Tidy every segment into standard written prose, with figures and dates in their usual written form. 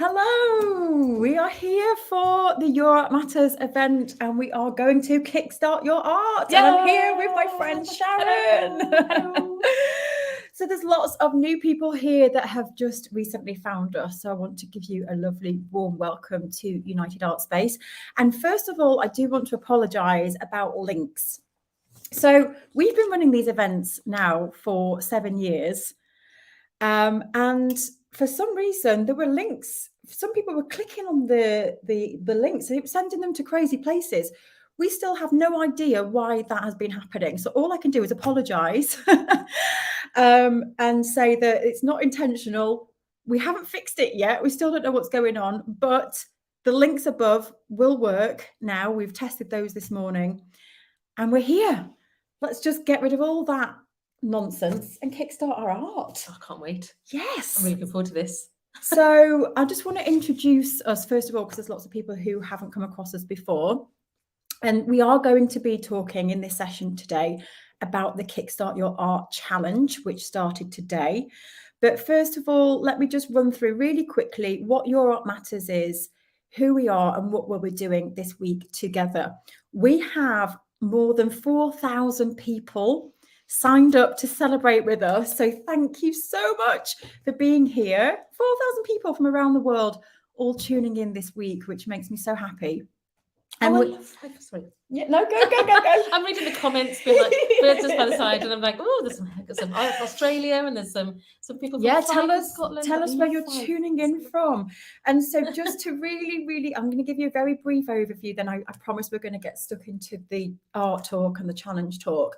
Hello, we are here for the Your Art Matters event and we are going to kickstart your art. And I'm here with my friend Sharon. Hello. So there's lots of new people here that have just recently found us. So I want to give you a lovely warm welcome to United Art Space. And first of all, I do want to apologise about links. So we've been running these events now for 7 years. And for some reason, there were links. Some people were clicking on the links and it was sending them to crazy places. We still have no idea why that has been happening. So all I can do is apologise and say that it's not intentional. We haven't fixed it yet. We still don't know what's going on, but the links above will work now. We've tested those this morning and we're here. Let's just get rid of all that nonsense and kickstart our art. I can't wait. Yes. I'm really looking forward to this. So I just want to introduce us first of all, because there's lots of people who haven't come across us before. And we are going to be talking in this session today about the Kickstart Your Art Challenge, which started today. But first of all, let me just run through really quickly what Your Art Matters is, who we are and what we'll be doing this week together. We have more than 4,000 people signed up to celebrate with us. So thank you so much for being here. 4,000 people from around the world all tuning in this week, which makes me so happy. And sorry. Yeah, no, go. I'm reading the comments, being like, birds just by the side, and I'm like, oh, there's some Australia, and there's some people from Scotland. Tell us where you're tuning in from. And so just to really, I'm going to give you a very brief overview, then I promise we're going to get stuck into the art talk and the challenge talk.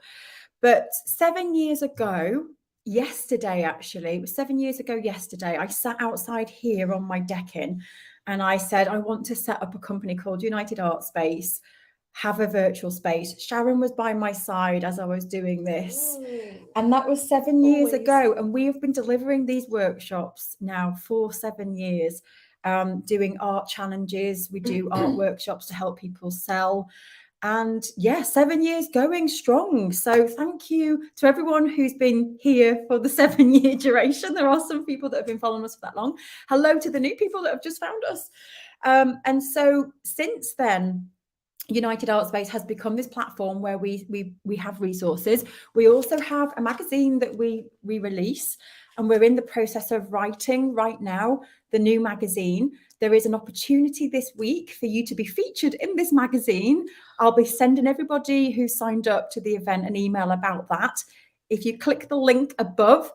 But 7 years ago, yesterday actually, it was 7 years ago yesterday, I sat outside here on my decking and I said, I want to set up a company called United Art Space, have a virtual space. Sharon was by my side as I was doing this. And that was 7 years ago. And we have been delivering these workshops now for 7 years, doing art challenges. We do art workshops to help people sell. And yeah, 7 years going strong. So thank you to everyone who's been here for the 7 year duration. There are some people that have been following us for that long. Hello to the new people that have just found us. And so since then, United Art Space has become this platform where we have resources. We also have a magazine that we release, and we're in the process of writing right now the new magazine. There is an opportunity this week for you to be featured in this magazine. I'll be sending everybody who signed up to the event an email about that. If you click the link above,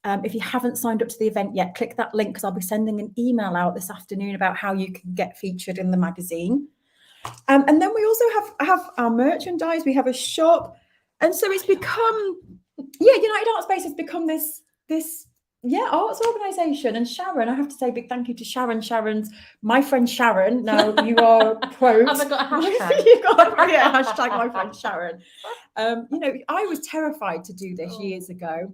if you haven't signed up to the event yet, click that link because I'll be sending an email out this afternoon about how you can get featured in the magazine. And then we also have our merchandise. We have a shop. And so it's become, United Art Space has become this arts organisation. And Sharon, I have to say a big thank you to Sharon. Sharon's my friend Sharon. Now you are pros. Have I got a hashtag? You got hashtag my friend Sharon. I was terrified to do this years ago.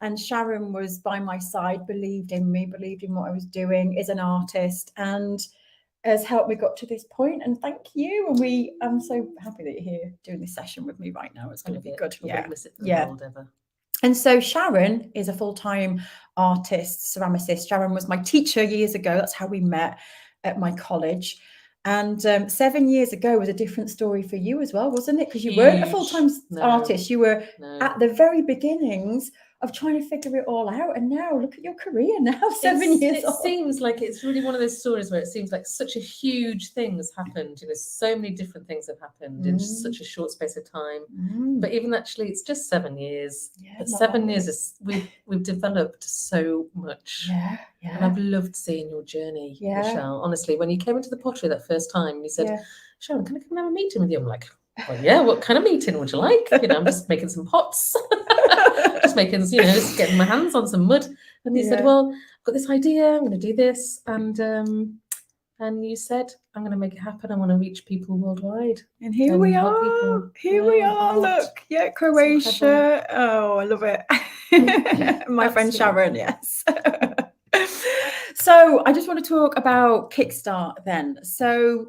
And Sharon was by my side, believed in me, believed in what I was doing, is an artist, and has helped me got to this point. And thank you. And I'm so happy that you're here doing this session with me right now. It's going to be good. Yeah. And so Sharon is a full-time artist, ceramicist. Sharon was my teacher years ago. That's how we met at my college. And 7 years ago was a different story for you as well, wasn't it? Because you weren't a full-time artist. You were at the very beginnings of trying to figure it all out. And now look at your career now, 7 years old. It seems like it's really one of those stories where it seems like such a huge thing has happened. So many different things have happened in just such a short space of time. But even actually, it's just 7 years. But 7 years is we've developed so much. Yeah. And I've loved seeing your journey, Michelle. Honestly, when you came into the pottery that first time, and you said, Sharon, can I come and have a meeting with you? I'm like, well, yeah, what kind of meeting would you like? I'm just making some pots. just getting my hands on some mud. And you said, well, I've got this idea, I'm going to do this. And you said, I'm going to make it happen. I want to reach people worldwide. And here we are. We are. Look, Croatia. Oh, I love it. My friend Sharon, yes. So I just want to talk about Kickstart then. So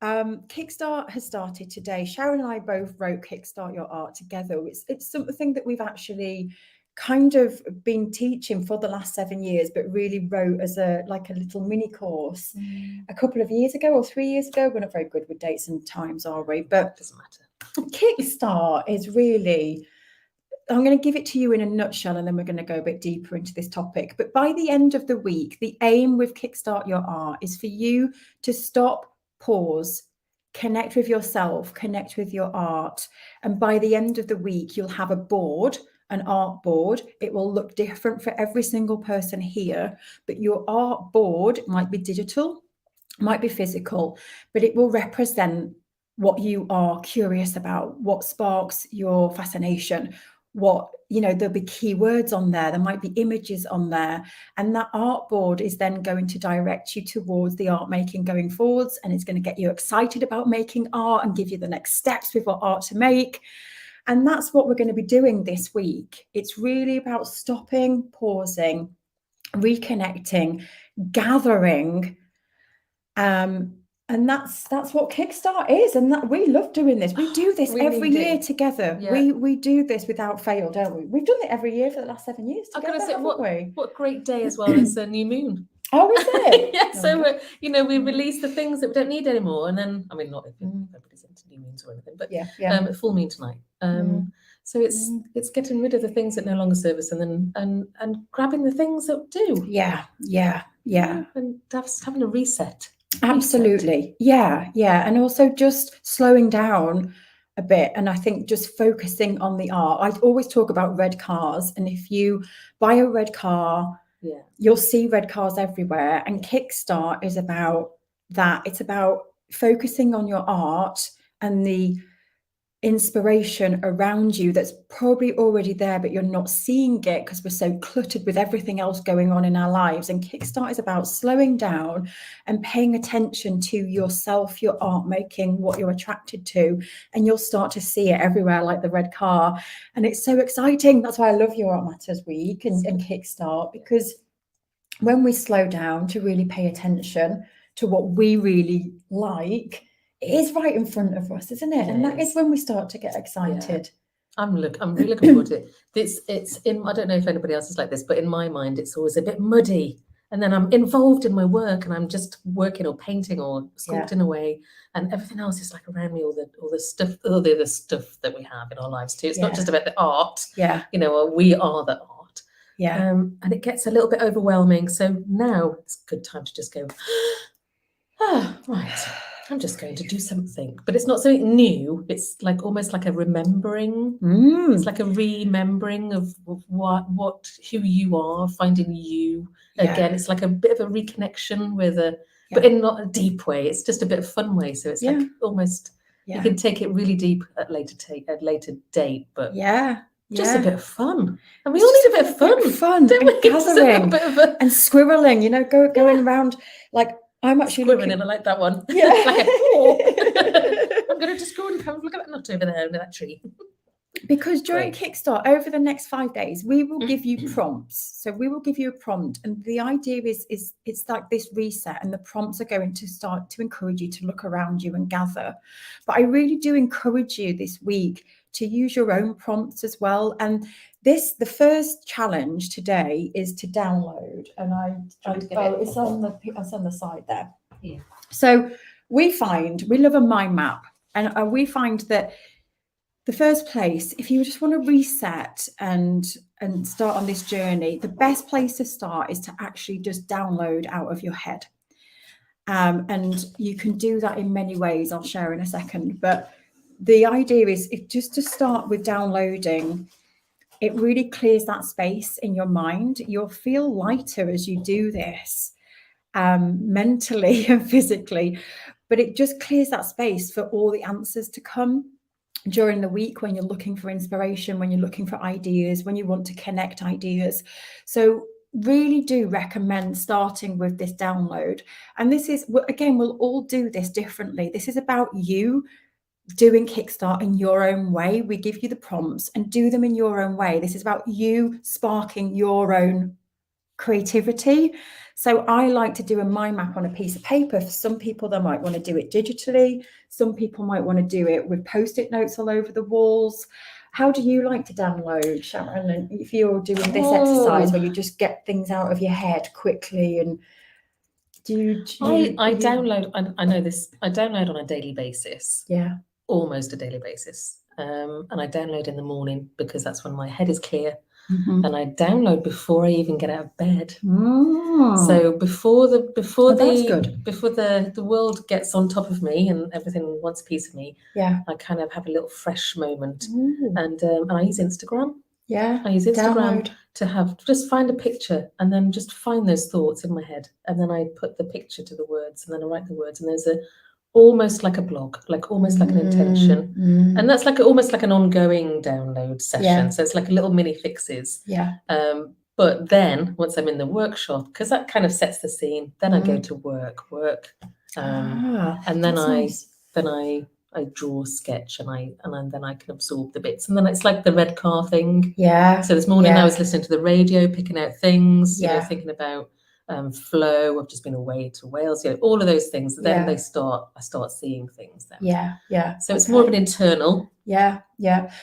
Kickstart has started today. Sharon and I both wrote Kickstart Your Art together. It's something that we've actually kind of been teaching for the last 7 years, but really wrote as a little mini course a couple of years ago or 3 years ago. We're not very good with dates and times, are we? But it doesn't matter. KickStart is really, I'm going to give it to you in a nutshell, and then we're going to go a bit deeper into this topic. But by the end of the week, the aim with KickStart Your Art is for you to stop, pause, connect with yourself, connect with your art. And by the end of the week, you'll have a board, an art board. It will look different for every single person here, but your art board might be digital, might be physical, but it will represent what you are curious about, what sparks your fascination, what, there'll be keywords on there, there might be images on there, and that art board is then going to direct you towards the art making going forwards, and it's going to get you excited about making art and give you the next steps with what art to make. And that's what we're going to be doing this week. It's really about stopping, pausing, reconnecting, gathering, and that's what KickStart is, and that we love doing this. We do this every year together. Yeah. We do this without fail, don't we? We've done it every year for the last 7 years together, haven't we? What great day as well as a new moon. Oh, is it? Yeah, so we release the things that we don't need anymore, and then not if everybody's into new moons or anything, but full moon tonight. So it's getting rid of the things that no longer serve us, and then and grabbing the things that do. Yeah, and having a reset. Absolutely. Yeah. And also just slowing down a bit. And I think just focusing on the art. I always talk about red cars. And if you buy a red car, you'll see red cars everywhere. And KickStart is about that. It's about focusing on your art and the inspiration around you that's probably already there, but you're not seeing it because we're so cluttered with everything else going on in our lives. And KickStart is about slowing down and paying attention to yourself, your art making, what you're attracted to, and you'll start to see it everywhere like the red car. And it's so exciting. That's why I love Your Art Matters Week and KickStart, because when we slow down to really pay attention to what we really like, it is right in front of us, isn't it? And that is when we start to get excited. Yeah. I'm really looking forward to it. It's in, I don't know if anybody else is like this, but in my mind, it's always a bit muddy. And then I'm involved in my work, and I'm just working or painting or sculpting away, and everything else is like around me, all the stuff, all the other stuff that we have in our lives too. It's not just about the art. Yeah. Or we are the art. Yeah. And it gets a little bit overwhelming. So now it's a good time to just go, right. I'm just going to do something, but it's not something new. It's like almost like a remembering. It's like a remembering of who you are, finding you again. It's like a bit of a reconnection with but in not a deep way. It's just a bit of fun way. So it's like almost you can take it really deep at later date, but just a bit of fun. And we all need a bit of fun, don't we? Gathering and squirreling, going around like. I'm actually looking. I like that one. Yeah. I'm going to just go and have a look at that nut over there under that tree. Because during KickStart, over the next 5 days, we will give you prompts. So we will give you a prompt, and the idea is it's like this reset, and the prompts are going to start to encourage you to look around you and gather. But I really do encourage you this week to use your own prompts as well. And the first challenge today is to download, and it's on the side there. Yeah. So we love a mind map, and we find that the first place, if you just want to reset and start on this journey, the best place to start is to actually just download out of your head. And you can do that in many ways. I'll share in a second, but the idea is just to start with downloading. It really clears that space in your mind. You'll feel lighter as you do this, mentally and physically, but it just clears that space for all the answers to come during the week when you're looking for inspiration, when you're looking for ideas, when you want to connect ideas. So really do recommend starting with this download. And this is, again, we'll all do this differently. This is about you doing KickStart in your own way. We give you the prompts and do them in your own way. This is about you sparking your own creativity. So I like to do a mind map on a piece of paper. For some people, they might want to do it digitally. Some people might want to do it with Post-it notes all over the walls. How do you like to download, Sharon? And if you're doing this exercise where you just get things out of your head quickly, and I download. I know this. I download on a daily basis. Yeah. Almost a daily basis. And I download in the morning because that's when my head is clear. Mm-hmm. And I download before I even get out of bed. So before the the world gets on top of me and everything wants a piece of me, yeah, I kind of have a little fresh moment. Ooh. And I use Instagram. Yeah, I use Instagram download. to just find a picture and then just find those thoughts in my head, and then I put the picture to the words, and then I write the words, and there's almost like a blog, almost like an intention. And that's almost like an ongoing download session. Yeah. So it's like a little mini fixes. Yeah. But then once I'm in the workshop, because that kind of sets the scene, then I go to work. And then I draw, sketch, and then I can absorb the bits. And then it's like the red car thing. Yeah. So this morning I was listening to the radio, picking out things, thinking about flow. I've just been away to Wales, all of those things. Then I start seeing things then. Yeah. So it's more of an internal. Yeah.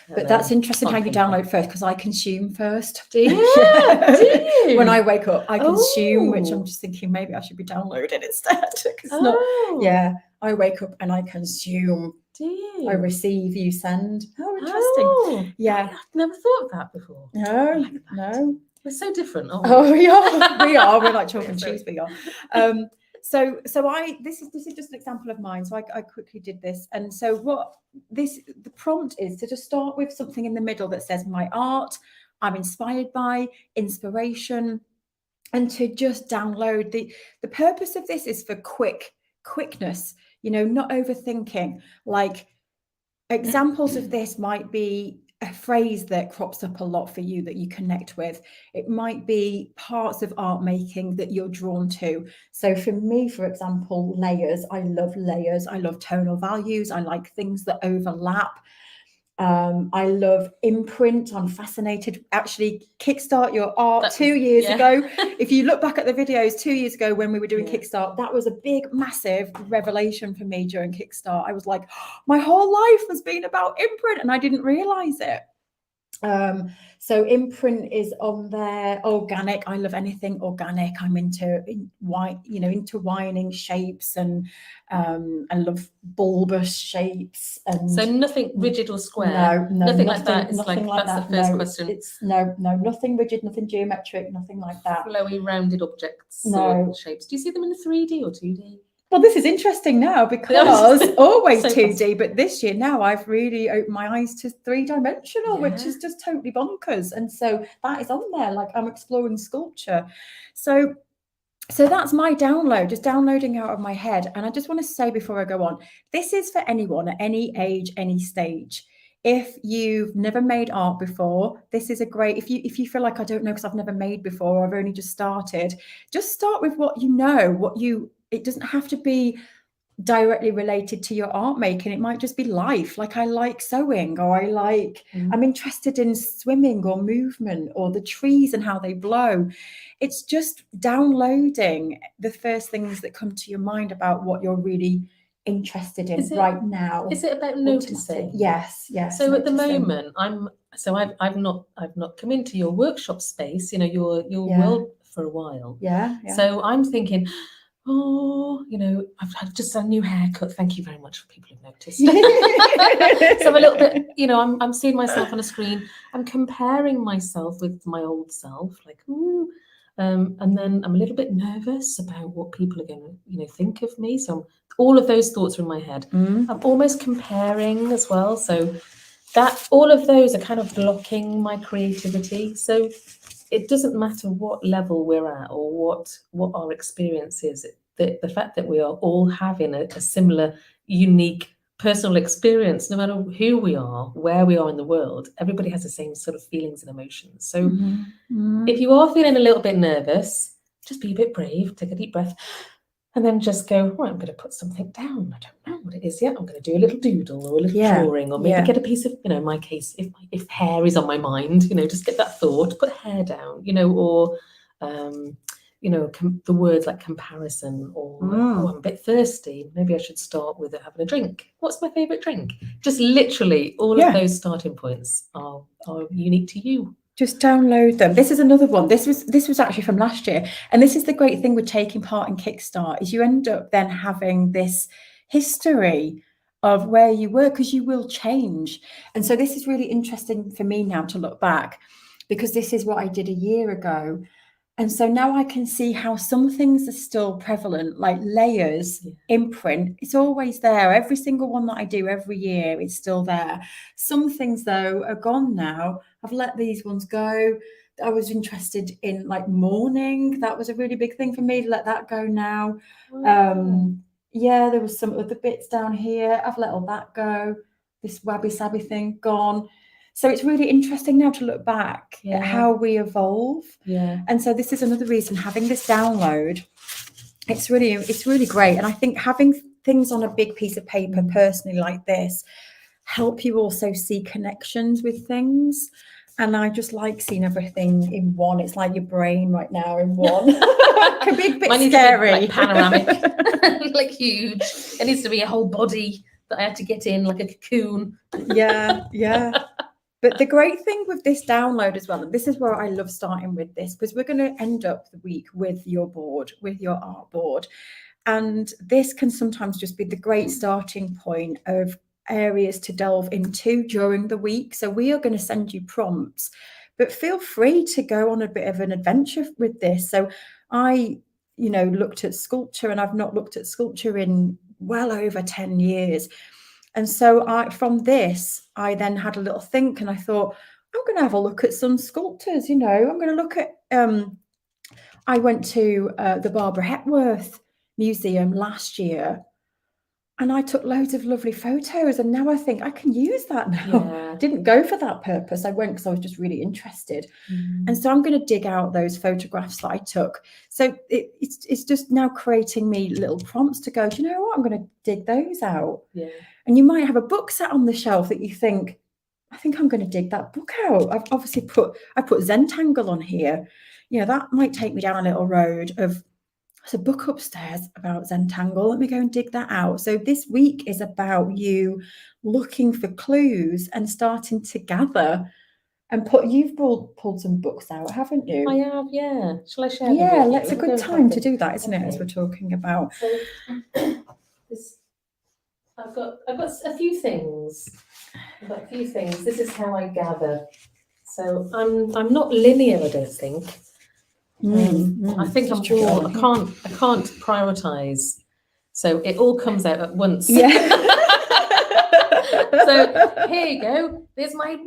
But that's interesting how you download first, because I consume first. Do you? Do you? When I wake up, I consume, which I'm just thinking maybe I should be downloading instead. I wake up and I consume. Do you? I receive, you send. Oh, interesting. Yeah. I've never thought of that before. No. We're so different, aren't We we? are. We're like chalk and cheese, we are. So this is just an example of mine. So I quickly did this. And so the prompt is to just start with something in the middle that says my art, I'm inspired by, inspiration, and to just download. The purpose of this is for quickness, not overthinking. Like examples of this might be a phrase that crops up a lot for you that you connect with. It might be parts of art making that you're drawn to. So for me, for example, layers. I love layers. I love tonal values. I like things that overlap. I love imprint. I'm fascinated. Actually, KickStart Your Art 2 years ago. If you look back at the videos 2 years ago when we were doing KickStart, that was a big, massive revelation for me during KickStart. I was like, my whole life has been about imprint, and I didn't realize it. So imprint is on there. Organic. I love anything organic. I'm into intertwining shapes, and I love bulbous shapes. And so nothing rigid or square. No, nothing like that. It's nothing like that's that. The first no, question. It's nothing rigid, nothing geometric, nothing like that. Flowy, rounded objects. No shapes. Do you see them in 3D or 2D? Well, this is interesting now, because always 2D, but this year now I've really opened my eyes to three-dimensional, which is just totally bonkers. And so that is on there, like I'm exploring sculpture. So that's my download, just downloading out of my head. And I just want to say before I go on, this is for anyone at any age, any stage. If you've never made art before, this is a great, if you feel like I don't know because I've never made before, or I've only just started, just start with what you know, it doesn't have to be directly related to your art making. It might just be life. Like I like sewing, or I'm interested in swimming or movement, or the trees and how they blow. It's just downloading the first things that come to your mind about what you're really interested in right now. Is it about noticing? Yes. So at the moment, I've not come into your workshop space, your world for a while. Yeah. So I'm thinking, I've just had a new haircut. Thank you very much for people who've noticed. So I'm a little bit, I'm seeing myself on a screen. I'm comparing myself with my old self, like, and then I'm a little bit nervous about what people are going to, think of me. So all of those thoughts are in my head. I'm almost comparing as well. So that all of those are kind of blocking my creativity. So it doesn't matter what level we're at or what our experience is. The fact that we are all having a similar, unique, personal experience, no matter who we are, where we are in the world, everybody has the same sort of feelings and emotions. So if you are feeling a little bit nervous, just be a bit brave, take a deep breath, and then just go, right, I'm going to put something down. I don't know what it is yet. I'm going to do a little doodle or a little drawing, or maybe get a piece of, in my case, if hair is on my mind, just get that thought, put hair down, or the words like comparison or oh, I'm a bit thirsty. Maybe I should start with having a drink. What's my favourite drink? Just literally all of those starting points are unique to you. Just download them. This is another one. This was actually from last year. And this is the great thing with taking part in KickStart is you end up then having this history of where you were, because you will change. And so this is really interesting for me now to look back, because this is what I did a year ago. And so now I can see how some things are still prevalent, like layers, imprint. It's always there. Every single one that I do every year, it's still there. Some things, though, are gone now. I've let these ones go. I was interested in like mourning. That was a really big thing for me to let that go now. Yeah, there was some other bits down here. I've let all that go. This wabi-sabi thing, gone. So it's really interesting now to look back at how we evolve. Yeah. And so this is another reason having this download, it's really great. And I think having things on a big piece of paper personally like this help you also see connections with things. And I just like seeing everything in one. It's like your brain right now in one. It can be a bit scary. Like panoramic, like huge. It needs to be a whole body that I had to get in like a cocoon. Yeah. But the great thing with this download as well, and this is where I love starting with this, because we're going to end up the week with your board, with your art board. And this can sometimes just be the great starting point of areas to delve into during the week. So we are going to send you prompts, but feel free to go on a bit of an adventure with this. So I, looked at sculpture, and I've not looked at sculpture in well over 10 years. And so from this, I then had a little think, and I thought, I'm going to have a look at some sculptors, I'm going to look at, I went to the Barbara Hepworth Museum last year, and I took loads of lovely photos, and now I think I can use that now. Yeah. I didn't go for that purpose. I went because I was just really interested. And so I'm going to dig out those photographs that I took. So it's just now creating me little prompts to go, do you know what? I'm going to dig those out. Yeah. And you might have a book set on the shelf that you think, I think I'm going to dig that book out. I've obviously put Zentangle on here. That might take me down a little road of, there's a book upstairs about Zentangle. Let me go and dig that out. So this week is about you looking for clues and starting to gather and you've pulled some books out, haven't you? I have, yeah. Shall I share them Yeah, with you? it's a good time to do that, isn't it, as we're talking about. So I've got a few things. This is how I gather. So I'm not linear, I don't think. I think I can't prioritize. So it all comes out at once. Yeah. So here you go. There's my.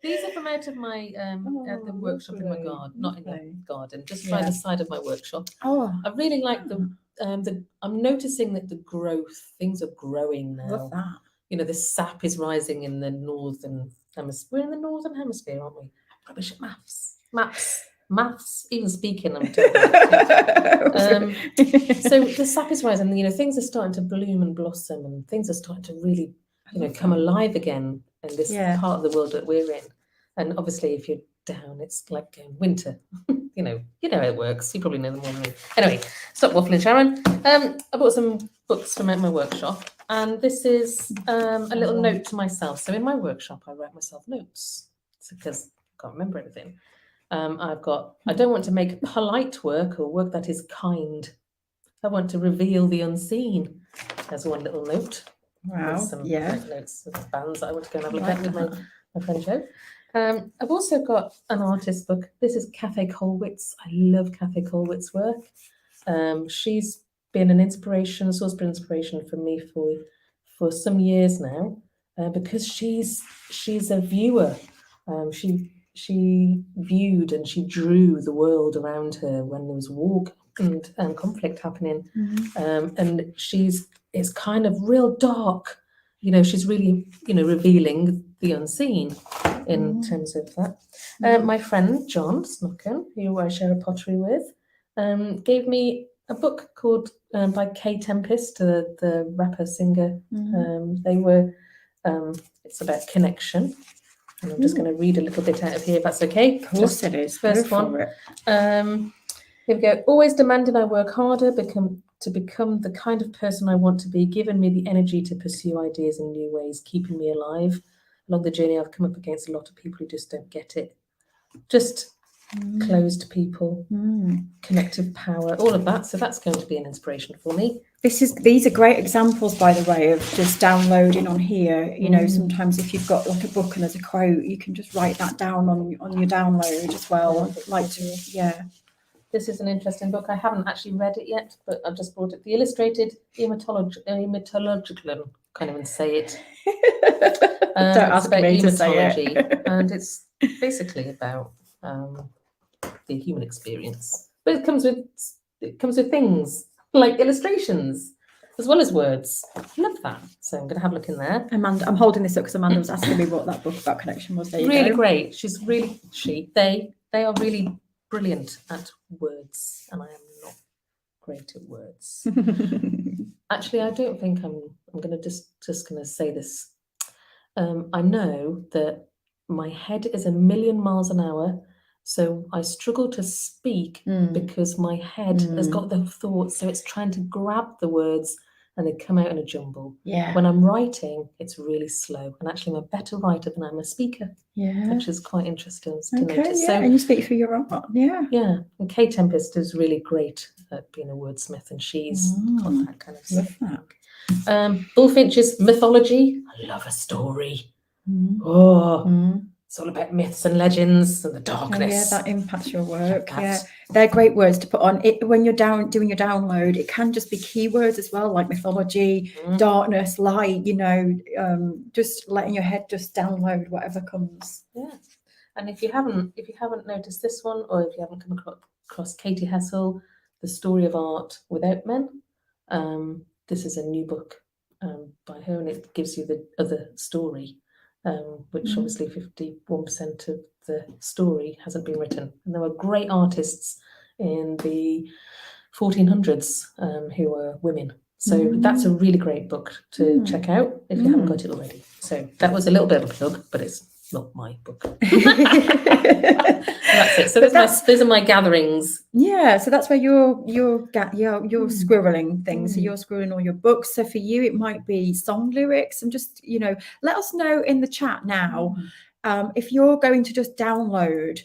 These are from out of my at the workshop in my garden, not in the garden, just by the side of my workshop. Oh, I really like the. I'm noticing that the growth, things are growing now. Love that. The sap is rising in the northern hemisphere. We're in the northern hemisphere, aren't we? Rubbish at maths. Even speaking, I'm terrible. So the sap is rising. Things are starting to bloom and blossom, and things are starting to really, come alive again in this part of the world that we're in. And obviously, if you're down, it's like winter. You know how it works. You probably know them more than me. Anyway, stop waffling, Sharon. I bought some books from my workshop, and this is a little note to myself. So in my workshop, I write myself notes because I can't remember anything. I don't want to make polite work or work that is kind. I want to reveal the unseen. There's one little note. Wow. There's some notes of bands that I want to go and have a look at with my friend Jo. I've also got an artist book. This is Cafe Colwitz. I love Cafe Colwitz's work. She's been an inspiration, a source of inspiration for me for some years now, because she's a viewer. She viewed and she drew the world around her when there was war and conflict happening. And it's kind of real dark. She's really, revealing the unseen in terms of that. My friend John Snocken, who I share a pottery with, gave me a book called by Kay Tempest, the rapper singer. It's about connection. And I'm just going to read a little bit out of here, if that's okay. Of course it is. First one. Here we go. Always demanding I work harder, to become the kind of person I want to be, giving me the energy to pursue ideas in new ways, keeping me alive. Along the journey, I've come up against a lot of people who just don't get it. Just closed people, connective power, all of that. So that's going to be an inspiration for me. These are great examples, by the way, of just downloading on here. You know, sometimes if you've got like a book and there's a quote, you can just write that down on your download as well. This is an interesting book. I haven't actually read it yet, but I've just brought it. The Illustrated Hematological, can't even say it. Don't ask me to say it. And it's basically about the human experience. But it comes with things like illustrations as well as words. I love that. So I'm going to have a look in there. Amanda, I'm holding this up because Amanda was asking me what that book about connection was. There you really go. Great. They are really brilliant at words, and I am not great at words. Actually, I don't think I'm going to just going to say this. I know that my head is 1,000,000 miles an hour, so I struggle to speak because my head has got the thoughts, so it's trying to grab the words and they come out in a jumble. Yeah. When I'm writing, it's really slow, and actually I'm a better writer than I'm a speaker. Yeah. Which is quite interesting to notice. Yeah. So, and you speak through your art. Yeah. Yeah. And Kay Tempest is really great at being a wordsmith, and she's got that kind of stuff. Love that. Bullfinch's mythology. I love a story. It's all about myths and legends and the darkness. Yeah, that impacts your work. Yeah, they're great words to put on it when you're doing your download. It can just be keywords as well, like mythology, darkness, light. You know, just letting your head just download whatever comes. Yeah, and if you haven't noticed this one, or if you haven't come across Katie Hessel, The Story of Art Without Men, this is a new book by her, and it gives you the other story. Which obviously 51% of the story hasn't been written. And there were great artists in the 1400s who were women. So that's a really great book to check out if you haven't got it already. So that was a little bit of a plug, but it's not my book. That's it. So those are my gatherings. Yeah, so that's where you're squirreling things. So you're squirreling all your books. So for you, it might be song lyrics, and just let us know in the chat now if you're going to just download.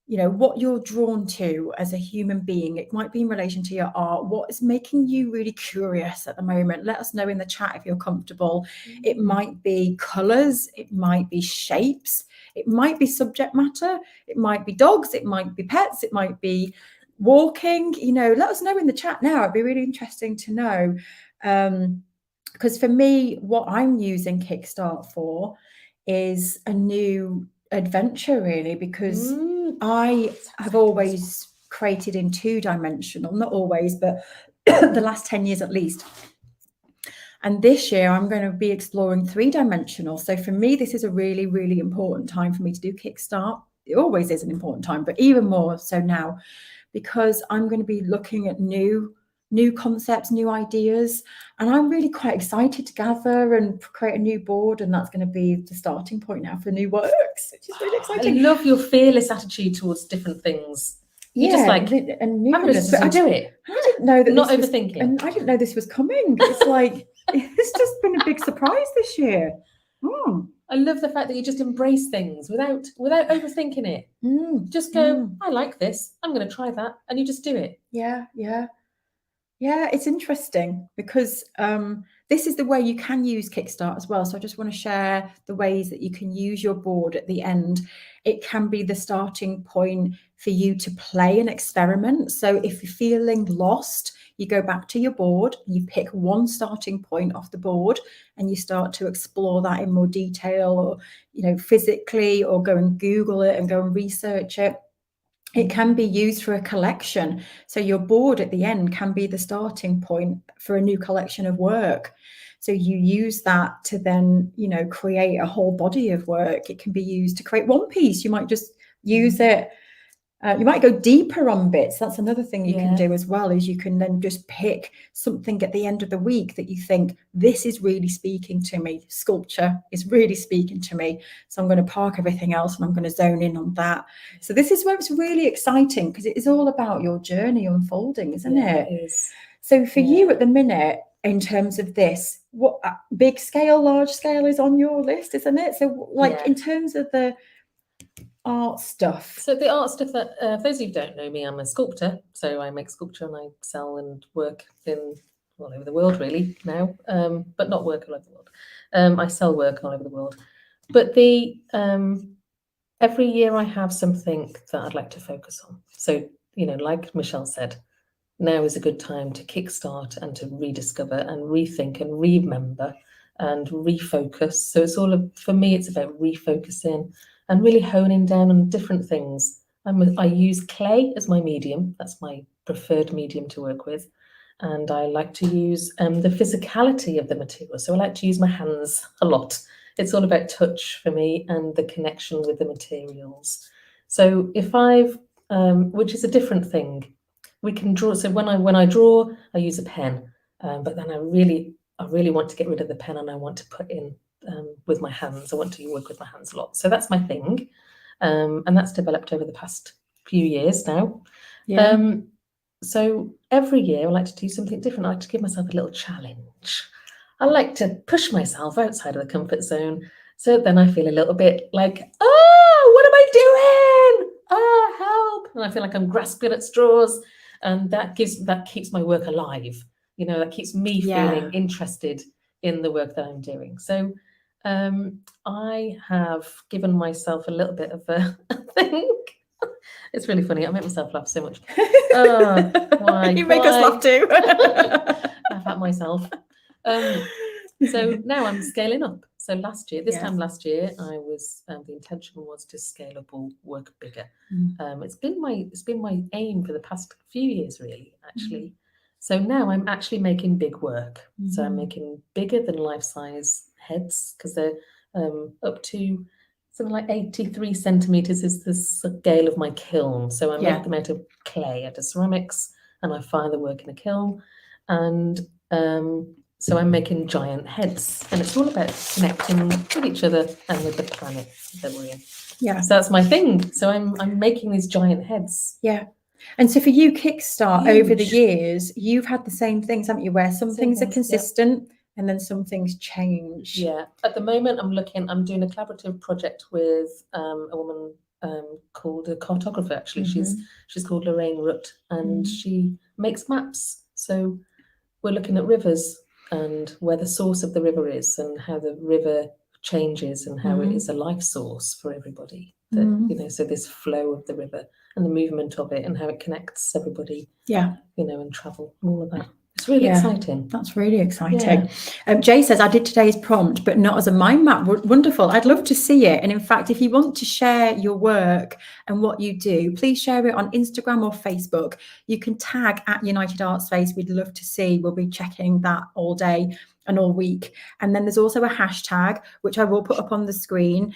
What you're drawn to as a human being. It might be in relation to your art. What is making you really curious at the moment? Let us know in the chat if you're comfortable. It might be colors. It might be shapes. It might be subject matter. It might be dogs. It might be pets. It might be walking. Let us know in the chat now. It'd be really interesting to know. Because for me, what I'm using KickStart for is a new adventure, really, because I have always created in 2-dimensional, not always, but the last 10 years at least. And this year I'm going to be exploring 3-dimensional. So for me, this is a really, really important time for me to do KickStart. It always is an important time, but even more so now, because I'm going to be looking at new concepts, new ideas, and I'm really quite excited to gather and create a new board, and that's going to be the starting point now for new works, which is really exciting. I love your fearless attitude towards different things. You just and newness, but I do it. I didn't know that. Not overthinking. And I didn't know this was coming. It's like it's just been a big surprise this year. I love the fact that you just embrace things without overthinking it. Just go, I like this. I'm going to try that, and you just do it. Yeah, it's interesting because this is the way you can use KickStart as well. So I just want to share the ways that you can use your board at the end. It can be the starting point for you to play and experiment. So if you're feeling lost, you go back to your board, you pick one starting point off the board, and you start to explore that in more detail, or physically, or go and Google it and go and research it. It can be used for a collection. So your board at the end can be the starting point for a new collection of work. So you use that to then, create a whole body of work. It can be used to create one piece. You might just use it You might go deeper on bits. That's another thing you can Yeah. do as well, is you can then just pick something at the end of the week that you think, this is really speaking to me. Sculpture is really speaking to me. So I'm going to park everything else and I'm going to zone in on that. So this is where it's really exciting, because it is all about your journey unfolding, isn't it? It is. So for you at the minute, in terms of this, what big scale, large scale is on your list, isn't it? So like in terms of the art stuff. So the art stuff, that for those of you who don't know me, I'm a sculptor. So I make sculpture and I sell and work in all over the world really now, but not work all over the world. I sell work all over the world. But the every year I have something that I'd like to focus on. So, you know, like Michelle said, now is a good time to kickstart and to rediscover and rethink and remember and refocus. So it's all for me, it's about refocusing and really honing down on different things. I use clay as my medium. That's my preferred medium to work with. And I like to use the physicality of the material. So I like to use my hands a lot. It's all about touch for me and the connection with the materials. So if I've, which is a different thing, we can draw. So when I draw, I use a pen, but then I really want to get rid of the pen and I want to put in with my hands. I want to work with my hands a lot. So that's my thing, and that's developed over the past few years now. Yeah. So every year I like to do something different. I like to give myself a little challenge. I like to push myself outside of the comfort zone. So then I feel a little bit like, oh, what am I doing? Oh, help. And I feel like I'm grasping at straws. And that keeps my work alive. You know, that keeps me feeling interested in the work that I'm doing. So I have given myself a little bit of a thing. It's really funny. I make myself laugh so much. Why? You make us laugh too. Laugh at myself. So now I'm scaling up. So this time last year, I was the intention was to scale up or work bigger. It's been my aim for the past few years, really, actually. So now I'm actually making big work. So I'm making bigger than life-size heads, because they're up to something like 83 centimeters is the scale of my kiln. So I make them out of clay, out of ceramics, and I fire the work in a kiln. And so I'm making giant heads, and it's all about connecting with each other and with the planet that we're in. Yeah. So that's my thing. So I'm making these giant heads. Yeah. And so for you, KickStart, over the years, you've had the same things, haven't you? Where some things are consistent and then some things change. Yeah. At the moment, I'm doing a collaborative project with a woman called a cartographer. Actually, she's called Lorraine Rutt, and she makes maps. So we're looking at rivers and where the source of the river is and how the river changes and how it is a life source for everybody. That, you know, so this flow of the river and the movement of it and how it connects everybody. Yeah. You know, and travel and all of that. It's really exciting. That's really exciting. Jay says, I did today's prompt, but not as a mind map. Wonderful. I'd love to see it. And in fact, if you want to share your work and what you do, please share it on Instagram or Facebook. You can tag at United Art Space. We'd love to see. We'll be checking that all day and all week. And then there's also a hashtag, which I will put up on the screen.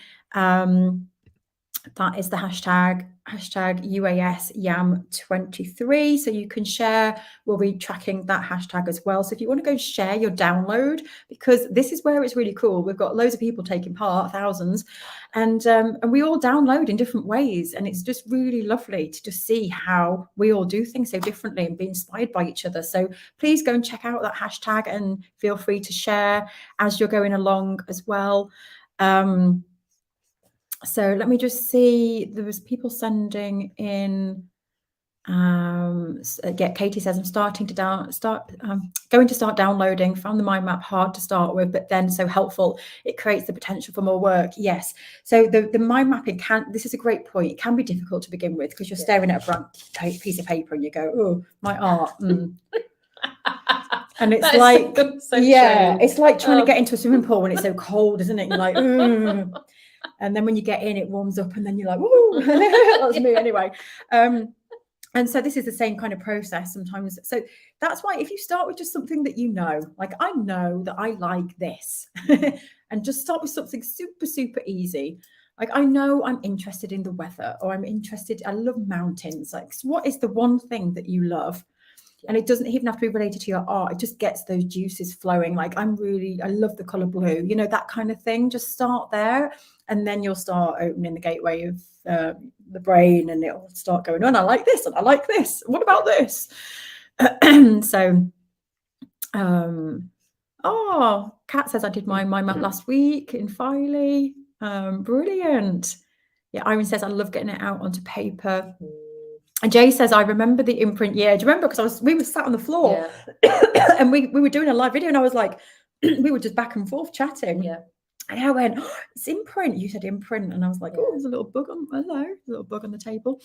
That is the hashtag UASYAM23. So you can share. We'll be tracking that hashtag as well. So if you want to go share your download, because this is where it's really cool. We've got loads of people taking part, thousands, and we all download in different ways. And it's just really lovely to just see how we all do things so differently and be inspired by each other. So please go and check out that hashtag and feel free to share as you're going along as well. So let me just see. There was people sending in. Katie says, I'm going to start downloading. Found the mind map hard to start with, but then so helpful. It creates the potential for more work. Yes. So the mind mapping this is a great point. It can be difficult to begin with because you're staring at a blank piece of paper and you go, oh, my art. And it's like, it's like trying to get into a swimming pool when it's so cold, isn't it? You're like, ooh. And then when you get in, it warms up and then you're like, woo, that's me anyway. And so this is the same kind of process sometimes. So that's why if you start with just something that you know, like I know that I like this, and just start with something super, super easy. Like, I know I'm interested in the weather, or I love mountains. Like, what is the one thing that you love? And it doesn't even have to be related to your art. It just gets those juices flowing. Like, I love the color blue, you know, that kind of thing. Just start there, and then you'll start opening the gateway of the brain, and it'll start going on. I like this, and I like this. What about this? So, Kat says I did my map last week in Filey. Brilliant. Yeah, Irene says I love getting it out onto paper. And Jay says, I remember the imprint year. Do you remember? Because we were sat on the floor and we were doing a live video, and I was like, we were just back and forth chatting. Yeah. And I went, oh, it's imprint. You said imprint. And I was like, oh, there's a little bug on the table.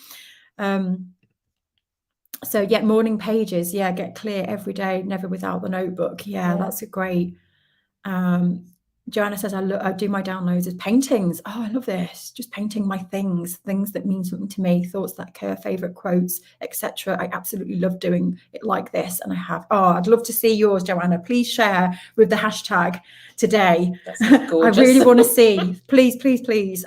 So yeah, morning pages. Yeah, get clear every day, never without the notebook. Yeah. That's a great. Joanna says, I do my downloads as paintings. Oh, I love this. Just painting my things that mean something to me, thoughts that occur, favorite quotes, etc. I absolutely love doing it like this. And I have, I'd love to see yours, Joanna. Please share with the hashtag today. I really want to see. Please, please, please.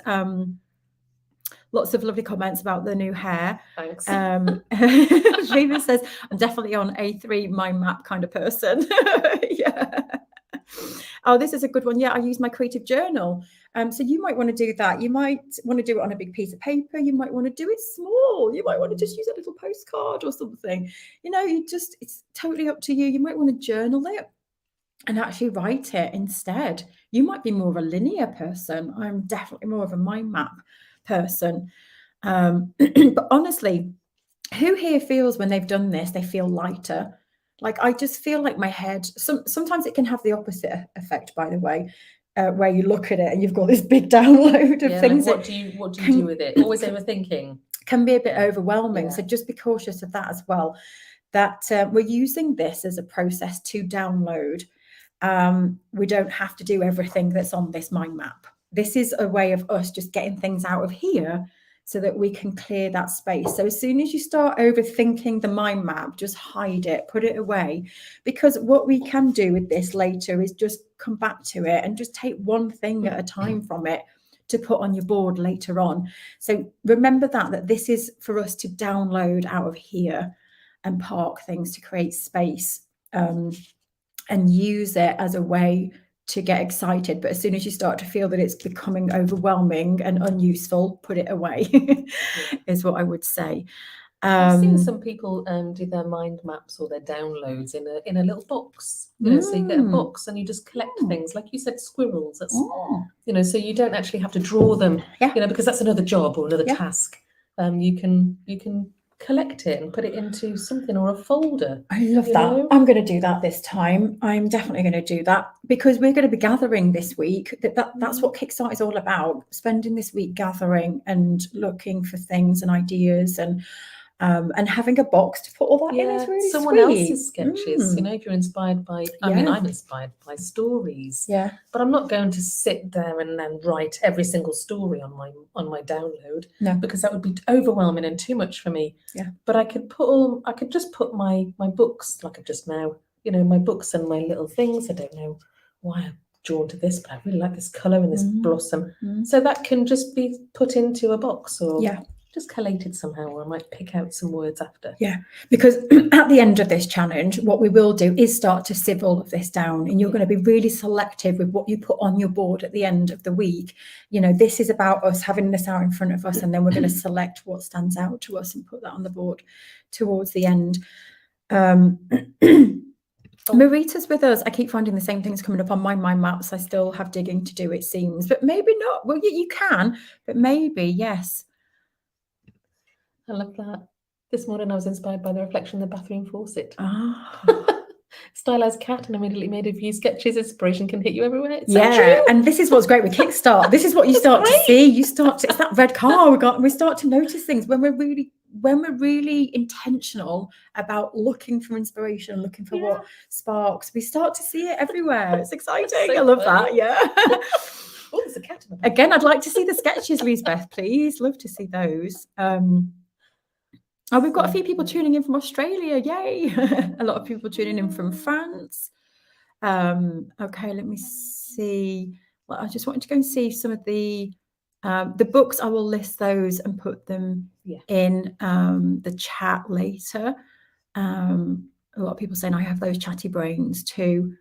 Lots of lovely comments about the new hair. Thanks. Shiva says, I'm definitely on A3 mind map kind of person. Yeah. Oh, this is a good one. Yeah, I use my creative journal. So you might want to do that. You might want to do it on a big piece of paper. You might want to do it small. You might want to just use a little postcard or something. You know, it's totally up to you. You might want to journal it and actually write it instead. You might be more of a linear person. I'm definitely more of a mind map person. But honestly, who here feels when they've done this, they feel lighter? Like, I just feel like my head, sometimes it can have the opposite effect, by the way, where you look at it and you've got this big download of things. Like what do you do with it? Always overthinking. Can be a bit overwhelming. So just be cautious of that as well, that we're using this as a process to download. We don't have to do everything that's on this mind map. This is a way of us just getting things out of here so that we can clear that space. So as soon as you start overthinking the mind map, just hide it, put it away. Because what we can do with this later is just come back to it and just take one thing at a time from it to put on your board later on. So remember that this is for us to download out of here and park things to create space, and use it as a way to get excited. But as soon as you start to feel that it's becoming overwhelming and unuseful, put it away. Is what I would say. I've seen some people do their mind maps or their downloads in a little box. You know, so you get a box and you just collect things, like you said, squirrels. That's you know, so you don't actually have to draw them. You know, because that's another job or another task. You can collect it and put it into something or a folder. I love that. I'm going to do that this time. I'm definitely going to do that, because we're going to be gathering this week. That's what KickStart is all about. Spending this week gathering and looking for things and ideas, and having a box to put all that in is really someone sweet. else's sketches. You know, if you're inspired by, I mean, I'm inspired by stories. But I'm not going to sit there and then write every single story on my download. No, because that would be overwhelming and too much for me. But I could just put my books, like I've just now, you know, my books and my little things. I don't know why I'm drawn to this, but I really like this colour and this blossom. So that can just be put into a box or just collated somehow, or I might pick out some words after. Because at the end of this challenge, what we will do is start to sieve all of this down, and you're going to be really selective with what you put on your board at the end of the week. You know, this is about us having this out in front of us, and then we're going to select what stands out to us and put that on the board towards the end. Marita's with us. I keep finding the same things coming up on my mind maps. I still have digging to do, it seems, but maybe not. Well, you can, but maybe, yes. I love that. This morning I was inspired by the reflection in the bathroom faucet. Stylized cat, and immediately made a few sketches. Inspiration can hit you everywhere. It's so true. And this is what's great with KickStart. This is what you start to see. It's that red car we start to notice things when we're really intentional about looking for inspiration, looking for what sparks. We start to see it everywhere. It's exciting. So I love that. Oh, there's a cat in the Again, I'd like to see the sketches, Lisbeth, please. Love to see those. We've got a few people tuning in from Australia. Yay. A lot of people tuning in from France. Okay, let me see. Well, I just wanted to go and see some of the The books, I will list those and put them in the chat later. A lot of people saying I have those chatty brains too.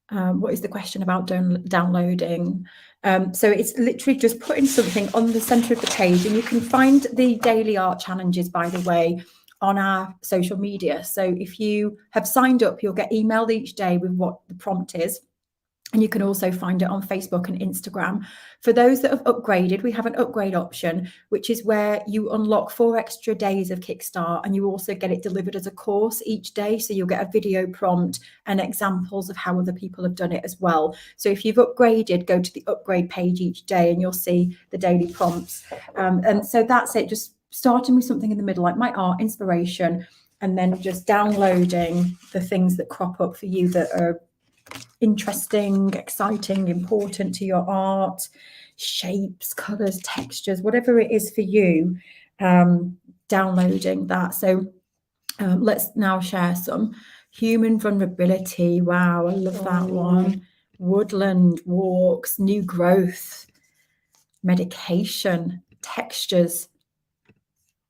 What is the question about downloading? So it's literally just putting something on the center of the page, and you can find the daily art challenges, by the way, on our social media. So if you have signed up, you'll get emailed each day with what the prompt is. And you can also find it on Facebook and Instagram. For those that have upgraded, we have an upgrade option, which is where you unlock 4 extra days of KickStart, and you also get it delivered as a course each day. So you'll get a video prompt and examples of how other people have done it as well. So if you've upgraded, go to the upgrade page each day and you'll see the daily prompts. And so that's it, just starting with something in the middle, like my art inspiration, and then just downloading the things that crop up for you that are interesting, exciting, important to your art, shapes, colors, textures, whatever it is for you, downloading that. So let's now share some. Human vulnerability. Wow, I love that one. Woodland walks, new growth, medication, textures,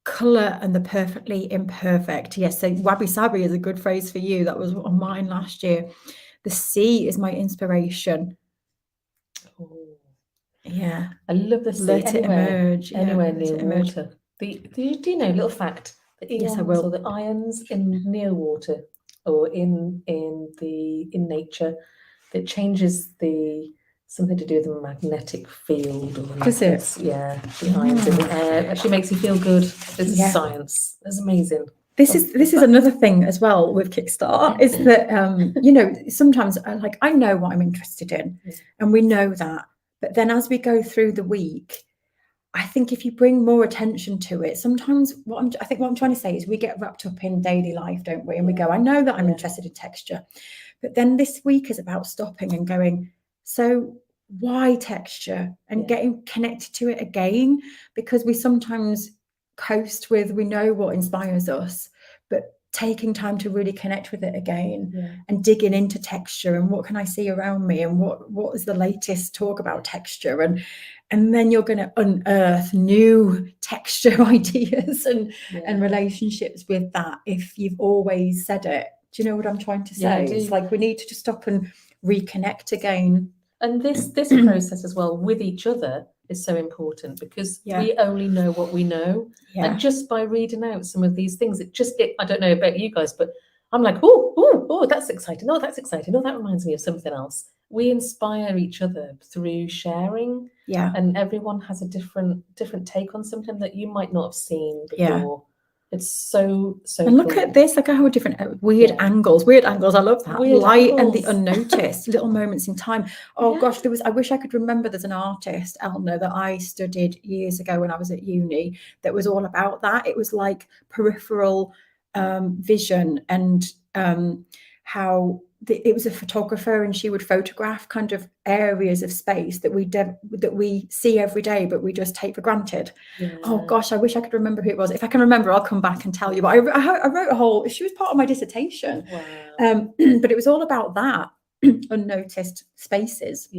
color, and the perfectly imperfect. Yes, so wabi sabi is a good phrase for you. That was on mine last year. The sea is my inspiration. Yeah, I love the sea. Let it emerge. Anywhere near water. Do you know, little fact, the eons, yes, I will. Or the ions in near water or in nature, that changes something to do with the magnetic field. Or the Does it? Yeah, the ions in the air actually makes you feel good. This is science. It's amazing. This is another thing as well with KickStart, is that you know, sometimes I know what I'm interested in, and we know that, but then as we go through the week, I think if you bring more attention to it, sometimes what I'm trying to say is we get wrapped up in daily life, don't we? And we go, I know that I'm interested in texture, but then this week is about stopping and going, so why texture, and getting connected to it again, because we sometimes coast with, we know what inspires us, but taking time to really connect with it again and digging into texture and what can I see around me, and what is the latest talk about texture, and then you're going to unearth new texture ideas and relationships with that if you've always said it. Do you know what I'm trying to say? It's like we need to just stop and reconnect again. And this process as well with each other is so important, because we only know what we know. And just by reading out some of these things, I don't know about you guys, but I'm like, oh, that's exciting. Oh, that's exciting. Oh, that reminds me of something else. We inspire each other through sharing. Yeah. And everyone has a different take on something that you might not have seen before. It's so and look at this, like how different weird angles. I love that. Light and the unnoticed little moments in time. Gosh, I wish I could remember. There's an artist, Elna, that I studied years ago when I was at uni, that was all about that. It was like peripheral vision, and how it was a photographer, and she would photograph kind of areas of space that we see every day, but we just take for granted. Oh gosh, I wish I could remember who it was. If I can remember, I'll come back and tell you. But I wrote a whole. She was part of my dissertation. Wow. But it was all about that unnoticed spaces.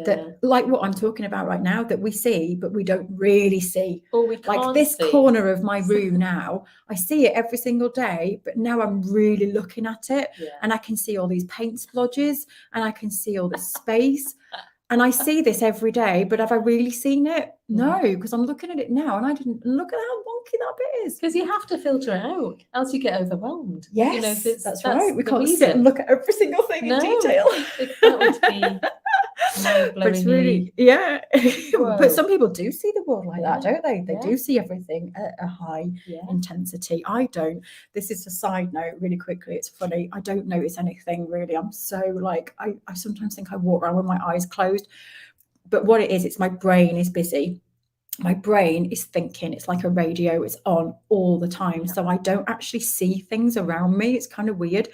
That, like what I'm talking about right now, that we see but we don't really see. Or we can't like this see. Corner of my room now, I see it every single day, but now I'm really looking at it, and I can see all these paint splodges, and I can see all this space, and I see this every day, but have I really seen it? No, because I'm looking at it now, and I didn't look at how wonky that bit is. Because you have to filter it out, else you get overwhelmed. Yes, you know, that's right. We can't sit and look at every single thing in detail. That would be but it's really but some people do see the world like that, don't they? They do see everything at a high intensity. I don't. This is a side note really quickly. It's funny, I don't notice anything really. I'm so like, I sometimes think I walk around with my eyes closed, but what it is, it's my brain is busy. My brain is thinking. It's like a radio, it's on all the time. So I don't actually see things around me. It's kind of weird.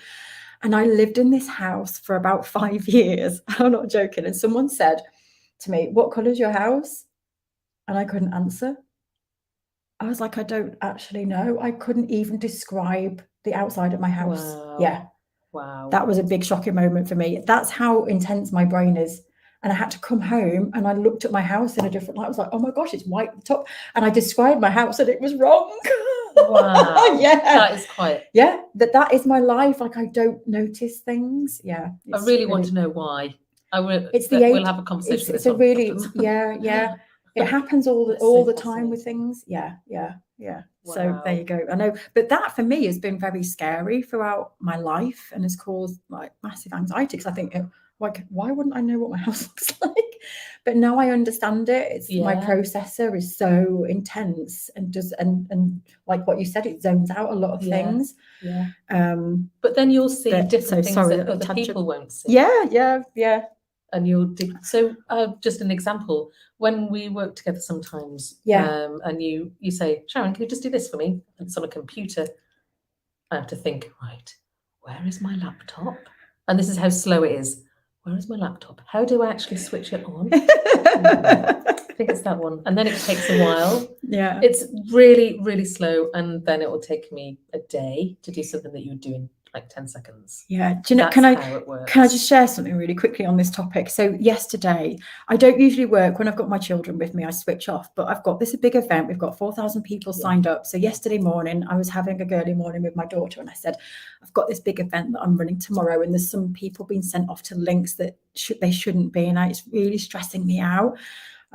And I lived in this house for about 5 years. I'm not joking. And someone said to me, what colour is your house? And I couldn't answer. I was like, I don't actually know. I couldn't even describe the outside of my house. Wow. Wow. That was a big shocking moment for me. That's how intense my brain is. And I had to come home and I looked at my house in a different light. I was like, oh my gosh, it's white at the top. And I described my house and it was wrong. Wow. Yeah. That is quite. Yeah. That is my life. Like, I don't notice things. Yeah. I really want to know why. It's the we'll have a conversation. It's a really, yeah. It happens all the time with things. Yeah. Wow. So there you go. I know, but that for me has been very scary throughout my life and has caused like massive anxiety, because I think, like, why wouldn't I know what my house looks like? But now I understand it. It's my processor is so intense and does and like what you said, it zones out a lot of things. Yeah. But then you'll see different things that other people won't see. Yeah. And you'll so just an example, when we work together sometimes, and you say, Sharon, can you just do this for me? And it's on a computer. I have to think, right, where is my laptop? And this is how slow it is. Where is my laptop? How do I actually switch it on? I think it's that one. And then it takes a while. Yeah. It's really, really slow. And then it will take me a day to do something that you would do in like 10 seconds. Yeah. Do you know, can I just share something really quickly on this topic? So yesterday, I don't usually work when I've got my children with me, I switch off, but I've got this big event. We've got 4,000 people signed up. So yesterday morning, I was having a girly morning with my daughter and I said, I've got this big event that I'm running tomorrow and there's some people being sent off to links that they shouldn't be. And it's really stressing me out.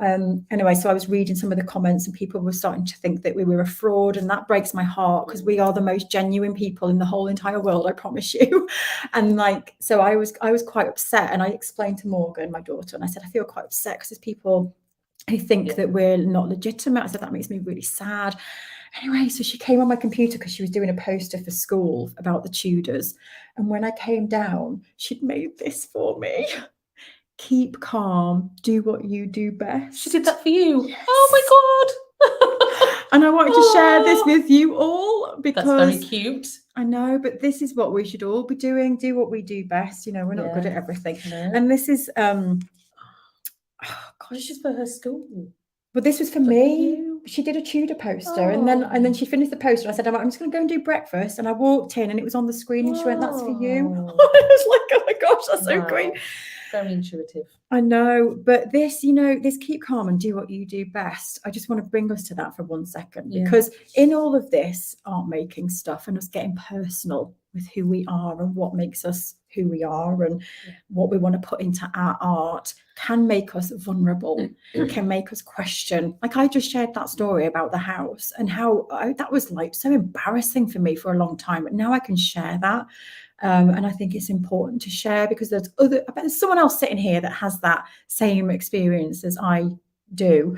Anyway, so I was reading some of the comments and people were starting to think that we were a fraud, and that breaks my heart because we are the most genuine people in the whole entire world, I promise you. And like, so I was quite upset, and I explained to Morgan, my daughter, and I said, I feel quite upset because there's people who think that we're not legitimate. I said, that makes me really sad. Anyway, so she came on my computer because she was doing a poster for school about the Tudors. And when I came down, she'd made this for me. Keep calm, do what you do best. She did that for you. Yes. Oh my God. And I wanted to share this with you all because that's very cute. I know, but this is what we should all be doing. Do what we do best. You know, we're not good at everything. No. And this is gosh, this is for her school. But this was for me. She did a Tudor poster, and then she finished the poster. I said, I'm just going to go and do breakfast. And I walked in, and it was on the screen, and she went, "That's for you." I was like, "Oh my gosh, that's so great." Very intuitive. I know, but this, this keep calm and do what you do best. I just want to bring us to that for 1 second, because in all of this art making stuff and us getting personal with who we are and what makes us who we are and what we want to put into our art can make us vulnerable, can make us question. Like, I just shared that story about the house and how that was like so embarrassing for me for a long time. But now I can share that. And I think it's important to share because I bet there's someone else sitting here that has that same experience as I do.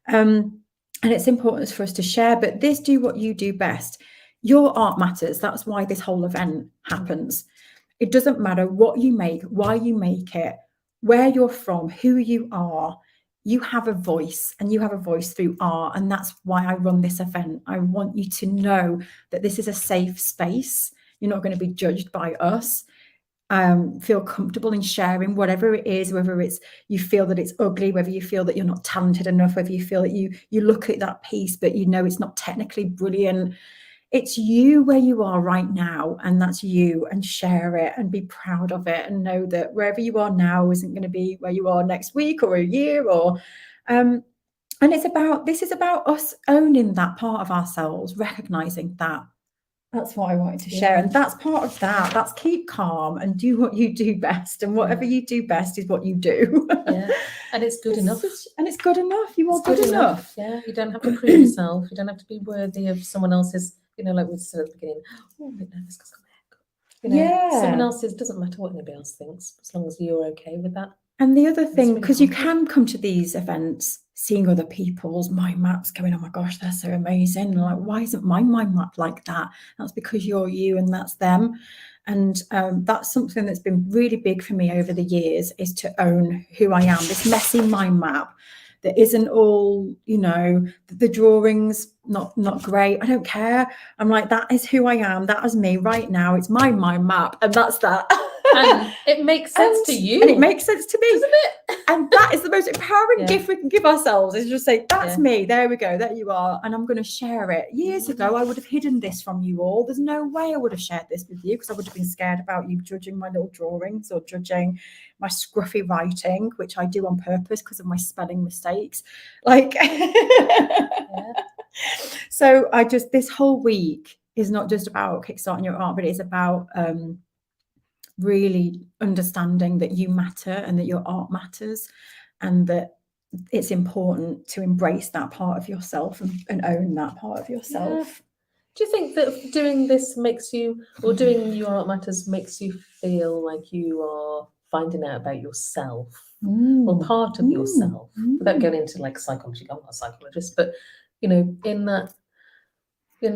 And it's important for us to share, but this, do what you do best. Your art matters. That's why this whole event happens. It doesn't matter what you make, why you make it, where you're from, who you are. You have a voice, and you have a voice through art. And that's why I run this event. I want you to know that this is a safe space. You're not going to be judged by us. Feel comfortable in sharing whatever it is, whether it's you feel that it's ugly, whether you feel that you're not talented enough, whether you feel that you look at that piece, but you know it's not technically brilliant. It's you where you are right now, and that's you, and share it and be proud of it and know that wherever you are now isn't going to be where you are next week or a year or and this is about us owning that part of ourselves, recognizing that. That's what I wanted to share. And that's part of that. That's keep calm and do what you do best. And whatever you do best is what you do. And it's good enough. And it's good enough. You are good enough. Yeah. You don't have to prove yourself. You don't have to be worthy of someone else's, like we said at the beginning, I'm a bit nervous because I've got my haircut. Someone else's, doesn't matter what anybody else thinks, as long as you're okay with that. And the other thing, because you can come to these events seeing other people's mind maps going, oh my gosh, they're so amazing. And like, why isn't my mind map like that? That's because you're you and that's them. And that's something that's been really big for me over the years, is to own who I am, this messy mind map that isn't all, the drawings, not great. I don't care. I'm like, that is who I am. That is me right now. It's my mind map. And that's that. And it makes sense to you. And it makes sense to me. Doesn't it? And that is the most empowering gift we can give ourselves, is just say, that's me. There we go. There you are. And I'm going to share it. Years ago, I would have hidden this from you all. There's no way I would have shared this with you, because I would have been scared about you judging my little drawings or judging my scruffy writing, which I do on purpose because of my spelling mistakes. Like, so this whole week is not just about kickstarting your art, but it's about really understanding that you matter and that your art matters, and that it's important to embrace that part of yourself and own that part of yourself. Do you think that doing this makes you, or doing your art matters makes you feel like you are finding out about yourself, or part of yourself, without going into like psychology? I'm not a psychologist, but in that, a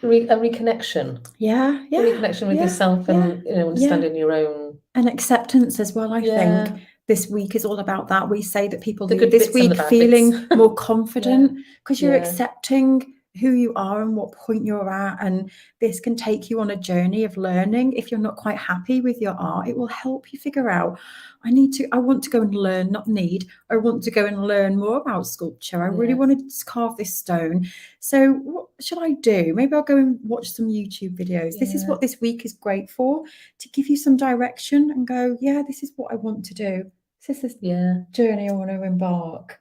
reconnection. A reconnection with yourself, and understanding your own, and acceptance as well. I think this week is all about that. We say that people leave this week feeling more confident because you're accepting who you are and what point you're at, and this can take you on a journey of learning. If you're not quite happy with your art, it will help you figure out, I want to go and learn, not need. I want to go and learn more about sculpture. I really want to carve this stone. So what should I do? Maybe I'll go and watch some YouTube videos. This is what this week is great for, to give you some direction and go, this is what I want to do. This is the journey I want to embark.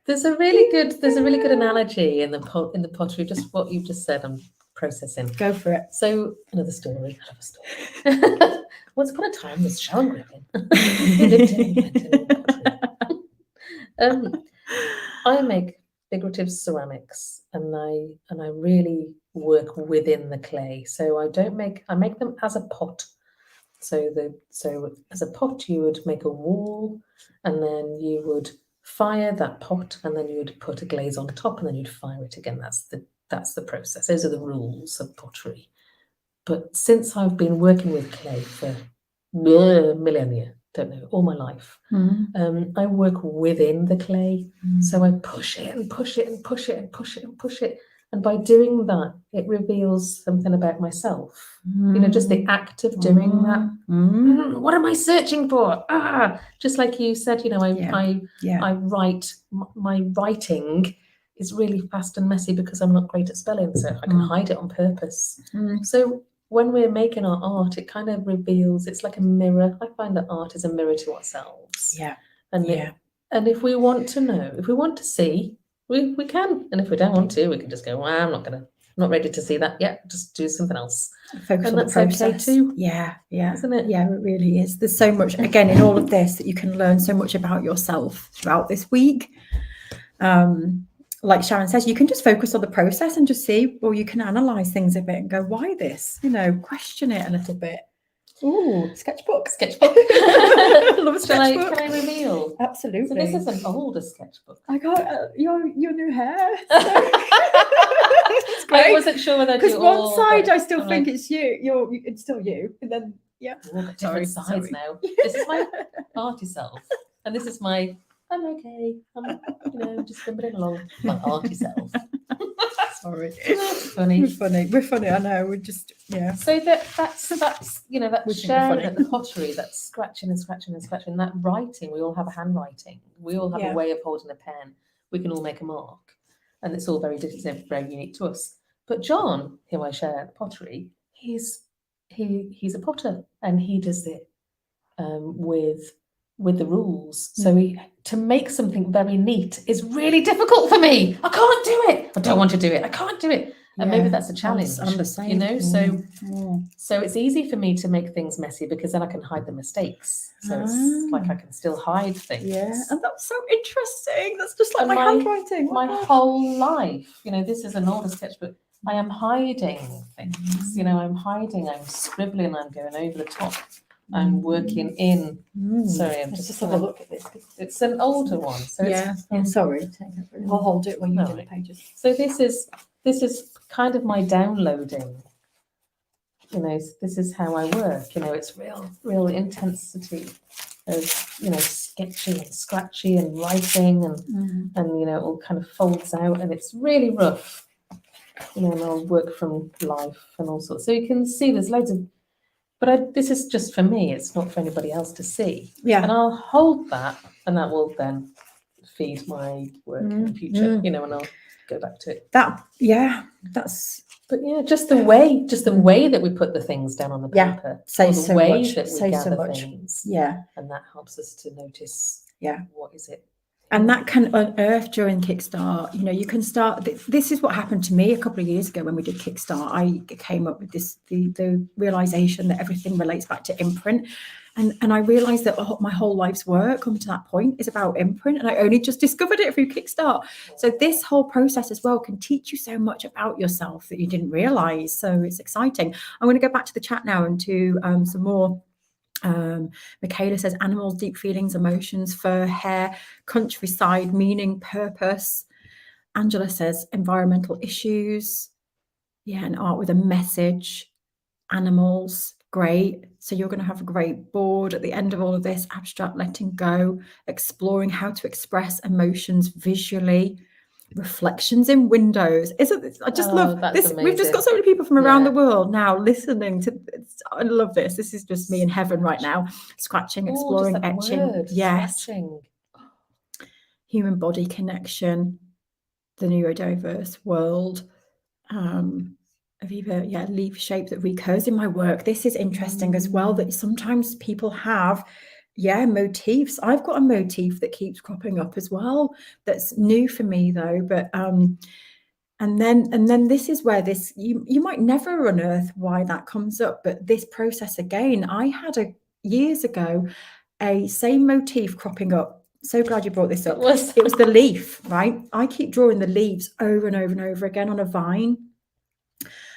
There's a really good analogy in the pottery. Just what you've just said, I'm processing. Go for it. So another story. I love a story. Once upon a time, was Sharon Griffin. He lived in pottery. I make figurative ceramics, and I really work within the clay. So I make them as a pot. So as a pot, you would make a wall, and then you would fire that pot, and then you would put a glaze on top, and then you'd fire it again. That's the process. Those are the rules of pottery. But since I've been working with clay for millennia, don't know, all my life, I work within the clay. So I push it and push it and push it and push it and push it. And by doing that, it reveals something about myself. Just the act of doing that. What am I searching for? Just like you said, I write. My writing is really fast and messy because I'm not great at spelling, so I can hide it on purpose. So when we're making our art, it kind of reveals. It's like a mirror. I find that art is a mirror to ourselves. And if we want to know, if we want to see, we can, and if we don't want to, we can just go, well, I'm not ready to see that yet. Just do something else. Focus on the process. Okay too. Isn't it? Yeah, it really is. There's so much, again, in all of this, that you can learn so much about yourself throughout this week. Like Sharon says, you can just focus on the process and just see, or you can analyze things a bit and go, why this? Question it a little bit. Ooh, sketchbook. I love a sketchbook. Can I reveal? Absolutely. So this is an older sketchbook. I got your new hair. It's great. I wasn't sure whether because one side I still think it's you. It's still you, and then different sides now. This is my arty self, and this is my I'm okay. I'm just bumbling along. My arty self. Sorry. Funny. We're funny. I know. We're just So that's that sharing at the pottery, that scratching and scratching and scratching, that writing. We all have a handwriting. We all have a way of holding a pen. We can all make a mark, and it's all very different, very unique to us. But John, who I share at the pottery, he's a potter, and he does it with the rules. So to make something very neat is really difficult for me. I can't do it. I don't want to do it. I can't do it. And maybe that's a challenge. I'm the same. So it's easy for me to make things messy because then I can hide the mistakes. So it's like I can still hide things. Yeah, and that's so interesting. That's just like my handwriting. My whole life, this is an older sketchbook. I am hiding things. I'm scribbling. I'm going over the top. I'm working in. Sorry, I'm just have a look at this. It's an older one. So sorry. I'll hold it when you do the pages. So this is kind of my downloading. This is how I work. It's real intensity of sketchy and scratchy and writing and it all kind of folds out and it's really rough. And I'll work from life and all sorts. So you can see there's loads of But this is just for me. It's not for anybody else to see. Yeah. And I'll hold that, and that will then feed my work in the future. And I'll go back to it. That's. But just the way that we put the things down on the paper, say so much. That we gather things, and that helps us to notice. What is it? And that can unearth during KickStart. You can start. This is what happened to me a couple of years ago when we did KickStart. I came up with the realization that everything relates back to imprint. And I realized that my whole life's work up to that point is about imprint. And I only just discovered it through KickStart. So this whole process as well can teach you so much about yourself that you didn't realize. So it's exciting. I'm going to go back to the chat now and to some more. Michaela says animals, deep feelings, emotions, fur, hair, countryside, meaning, purpose. Angela says environmental issues. And art with a message. Animals, great. So you're going to have a great board at the end of all of this. Abstract, letting go, exploring how to express emotions visually. Reflections in windows. Isn't this, I just love this. Amazing. We've just got so many people from around the world now listening to this. I love this. This is just me in heaven right now. Scratching, exploring, etching. Yes. Scratching. Human body connection. The neurodiverse world. Aviva, leaf shape that recurs in my work. This is interesting as well, that sometimes people have motifs. I've got a motif that keeps cropping up as well. That's new for me though. But and then this is where this you might never unearth why that comes up, but this process again. I had years ago a same motif cropping up. So glad you brought this up. It was the leaf, right? I keep drawing the leaves over and over and over again on a vine.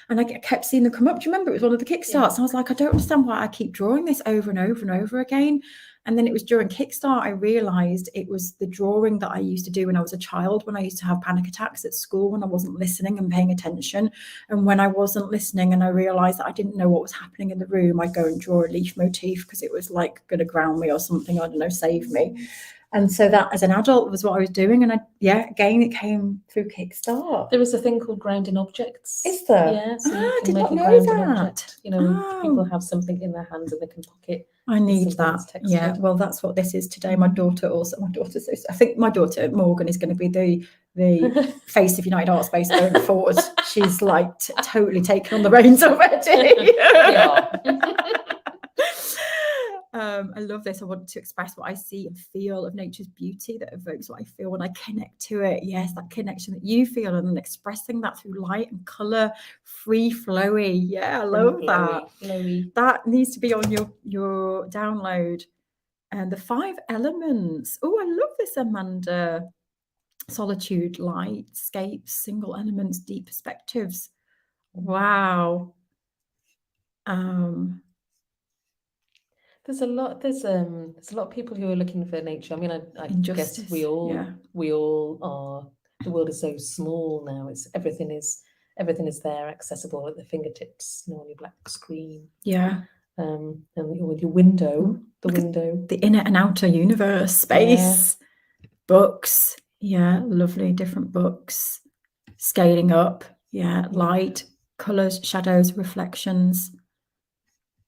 And I kept seeing them come up. Do you remember? It was one of the KickStarts. I was like, I don't understand why I keep drawing this over and over and over again. And then it was during KickStart, I realized it was the drawing that I used to do when I was a child, when I used to have panic attacks at school, when I wasn't listening and paying attention. And when I wasn't listening and I realized that I didn't know what was happening in the room, I'd go and draw a leaf motif because it was like going to ground me or something, I don't know, save me. And so that as an adult was what I was doing. And again, it came through KickStart. There is a thing called grounding objects. Is there? Yeah. So I did not know that. People have something in their hands and they can pocket. I need that. Yeah, well, that's what this is today. My daughter's I think my daughter Morgan is going to be the face of United Art Space going forward. She's like totally taken on the reins already. I love this. I want to express what I see and feel of nature's beauty that evokes what I feel when I connect to it. Yes, that connection that you feel, and then expressing that through light and color, free flowy. Yeah, I love that. Flowy. That needs to be on your download. And the 5 elements. Oh, I love this, Amanda. Solitude, light, escapes, single elements, deep perspectives. Wow. There's a lot of people who are looking for nature. I mean, I guess we all are. The world is so small now. Everything is there, accessible at the fingertips, on your black screen. Yeah. And with your window, the inner and outer universe, space, books. Yeah, lovely, different books. Scaling up. Yeah, light, colors, shadows, reflections.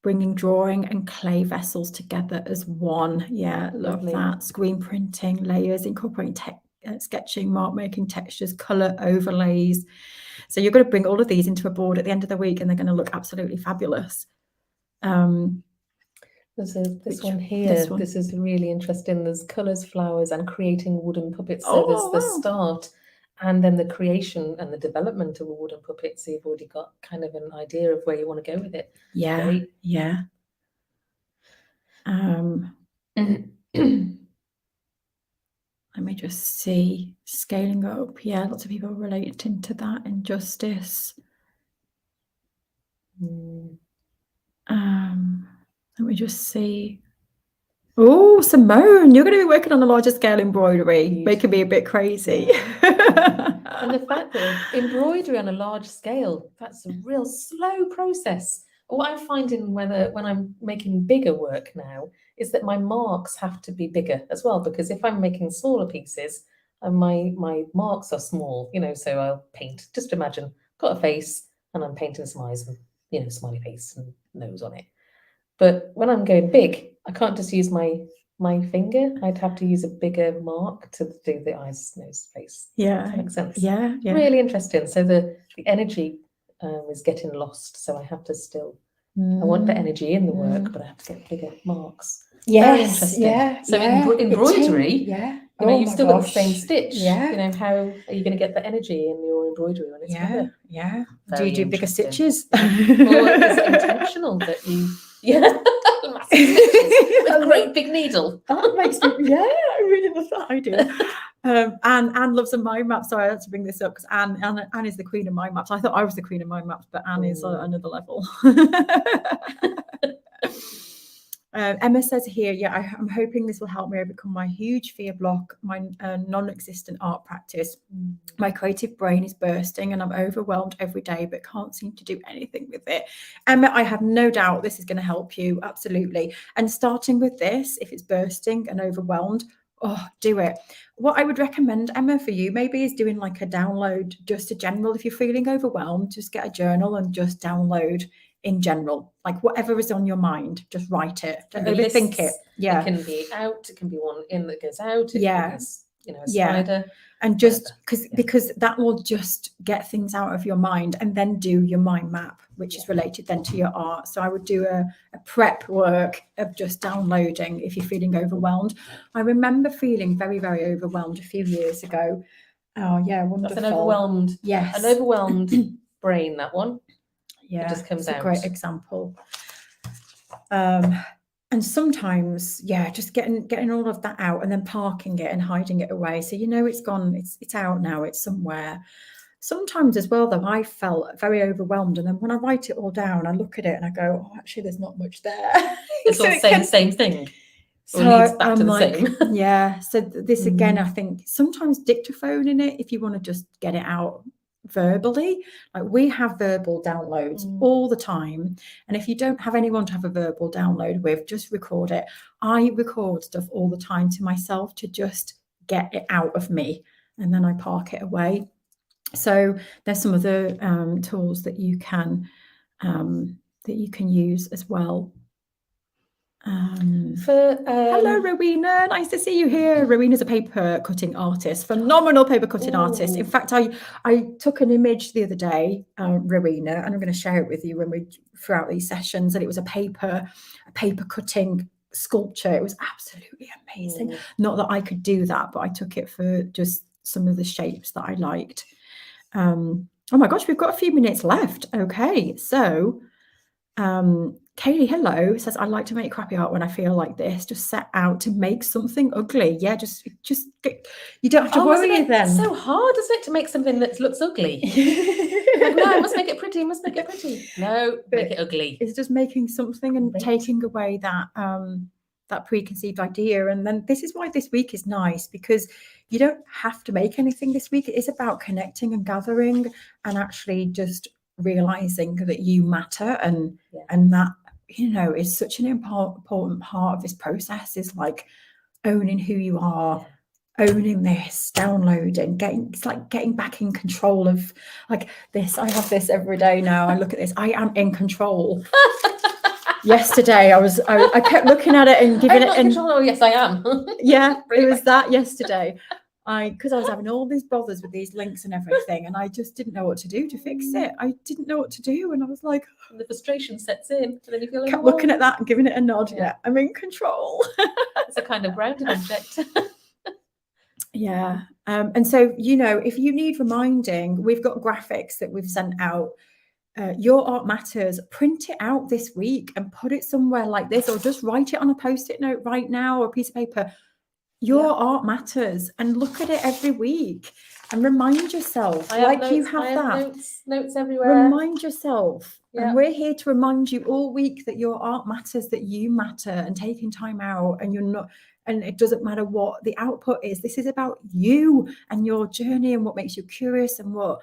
Bringing drawing and clay vessels together as one. Yeah, love that. Screen printing, layers, incorporating sketching, mark making, textures, color overlays. So you're going to bring all of these into a board at the end of the week and they're going to look absolutely fabulous. There's this one here. This is really interesting. There's colors, flowers, and creating wooden puppets. So there's the start and then the creation and the development of a wooden puppet. So you've already got kind of an idea of where you want to go with it. Yeah. Right? Yeah. Let me just see. Scaling up. Yeah, lots of people relating to that. Injustice. Let me just see. Oh, Simone, you're going to be working on a larger scale embroidery, making me a bit crazy. And the fact that embroidery on a large scale, that's a real slow process. What I'm finding when I'm making bigger work now is that my marks have to be bigger as well, because if I'm making smaller pieces, my marks are small, so I'll paint. Just imagine, got a face and I'm painting some eyes and, smiley face and nose on it. But when I'm going big, I can't just use my finger. I'd have to use a bigger mark to do the eyes, nose, face. Yeah. Does that make sense? Yeah. Really interesting. So the energy is getting lost. So I have to still. I want the energy in the work, but I have to get bigger marks. Yes. Very interesting. Yeah. So embroidery. You've still got the same stitch. Yeah. How are you going to get the energy in your embroidery when it's bigger? Yeah. Very do you do bigger stitches? Well, it's intentional that you. Yeah. Massive stitches with a great big needle. That makes me. Yeah, I really love that idea. Anne loves a mind map. Sorry, I had to bring this up because Anne is the queen of mind maps. I thought I was the queen of mind maps, but Anne is another level. Emma says here, I'm hoping this will help me overcome my huge fear block, my non-existent art practice. My creative brain is bursting and I'm overwhelmed every day, but can't seem to do anything with it. Emma, I have no doubt this is going to help you. Absolutely. And starting with this, if it's bursting and overwhelmed, do it. What I would recommend, Emma, for you maybe is doing like a download, just a general. If you're feeling overwhelmed, just get a journal and just download in general, like whatever is on your mind, just write it. Don't overthink it. Yeah, it can be out. It can be one in that goes out. It can be, a spider. And just because that will just get things out of your mind, and then do your mind map, which is related then to your art. So I would do a prep work of just downloading if you're feeling overwhelmed. I remember feeling very, very overwhelmed a few years ago. Oh yeah, wonderful. That's an overwhelmed. Yes, an overwhelmed brain. That one. Yeah, it just comes out. A great example. And sometimes, just getting all of that out and then parking it and hiding it away. So it's gone, it's out now, it's somewhere. Sometimes as well, though, I felt very overwhelmed. And then when I write it all down, I look at it and I go, oh, actually, there's not much there. It's all saying the same thing. So leads back to the same. Yeah. So this again, I think sometimes dictaphone in it, if you want to just get it out verbally. Like we have verbal downloads all the time, and if you don't have anyone to have a verbal download with, just record it. I record stuff all the time to myself to just get it out of me, and then I park it away. So there's some other tools that you can use as well. Hello, Rowena. Nice to see you here. Rowena's a paper cutting artist, phenomenal paper cutting artist. In fact, I took an image the other day, Rowena, and I'm going to share it with you when we throughout these sessions. And it was a paper cutting sculpture. It was absolutely amazing. Not that I could do that, but I took it for just some of the shapes that I liked. Oh my gosh, we've got a few minutes left. Okay, so Kaylee, hello, says, I like to make crappy art when I feel like this. Just set out to make something ugly. Yeah, just get, you don't have to worry then. It's so hard, isn't it, to make something that looks ugly? Like, no, I must make it pretty. No, make it ugly. It's just making something and taking away that that preconceived idea. And then this is why this week is nice, because you don't have to make anything this week. It is about connecting and gathering and actually just realizing that you matter, and that is such an important part of this process, is like owning who you are, owning this, downloading, getting back in control of like this. I have this every day now. I look at this, I am in control. Yesterday I kept looking at it and giving it control. Oh yes, I am. Yeah, it was that yesterday. Because I was having all these bothers with these links and everything, and I just didn't know what to do to fix it. I didn't know what to do, and I was like, and the frustration sets in, and then you feel kept looking at that and giving it a nod. Yeah, I'm in control. It's a kind of grounded object. Yeah, and so if you need reminding, we've got graphics that we've sent out. Your art matters. Print it out this week and put it somewhere like this, or just write it on a post-it note right now or a piece of paper. Your art matters, and look at it every week and remind yourself. I have notes everywhere. Remind yourself. Yeah. And we're here to remind you all week that your art matters, that you matter, and taking time out, and you're not, and it doesn't matter what the output is. This is about you and your journey and what makes you curious and what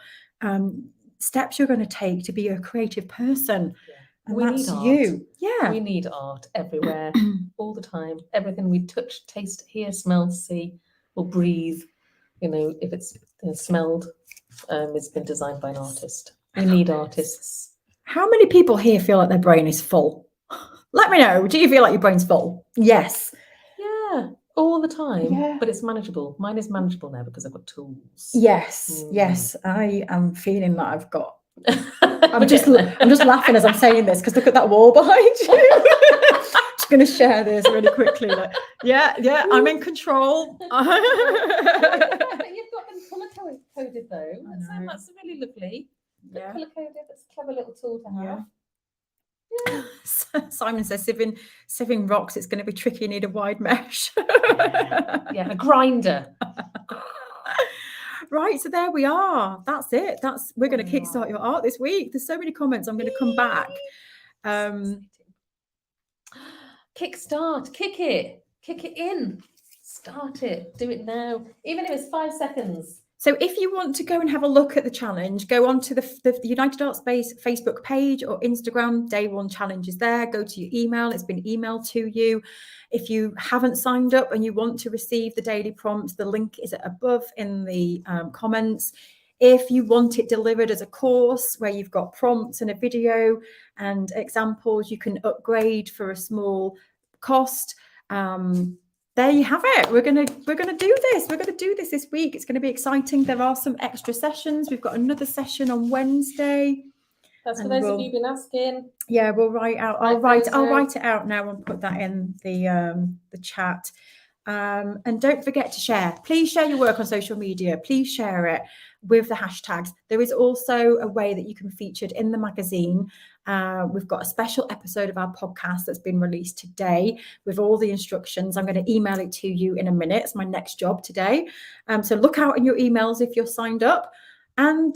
steps you're going to take to be a creative person. Yeah. And that's you. Yeah. We need art everywhere, all the time. Everything we touch, taste, hear, smell, see, or breathe, if it's smelled, it's been designed by an artist. We need artists. How many people here feel like their brain is full? Let me know. Do you feel like your brain's full? Yes. Yeah, all the time. Yeah. But it's manageable. Mine is manageable now because I've got tools. Yes. Mm. Yes. I am feeling that I've got. I'm We're just getting there. laughing as I'm saying this because look at that wall behind you. Just going to share this really quickly. Like, yeah, I'm in control. I like the fact that you've got them colour coded though. That's really lovely. Yeah. Colour coded. That's a clever little tool to have. Yeah. Simon says sieving rocks, it's going to be tricky, you need a wide mesh. Yeah, a grinder. Right, so there we are. That's it. We're going to kickstart your art this week. There's so many comments. I'm going to come back. Kickstart, kick it in, start it, do it now, even if it's 5 seconds. So if you want to go and have a look at the challenge, go onto the United Art Space Facebook page or Instagram. Day 1 challenge is there. Go to your email. It's been emailed to you. If you haven't signed up and you want to receive the daily prompts, the link is above in the comments. If you want it delivered as a course where you've got prompts and a video and examples, you can upgrade for a small cost. There you have it. We're gonna do this. We're gonna do this week. It's going to be exciting. There are some extra sessions. We've got another session on Wednesday. That's for those of you who've been asking. Yeah, we'll write out. I'll write it out now and put that in the chat. And don't forget to share. Please share your work on social media. Please share it with the hashtags. There is also a way that you can be featured in the magazine. We've got a special episode of our podcast that's been released today with all the instructions. I'm going to email it to you in a minute. It's my next job today. So look out in your emails if you're signed up. And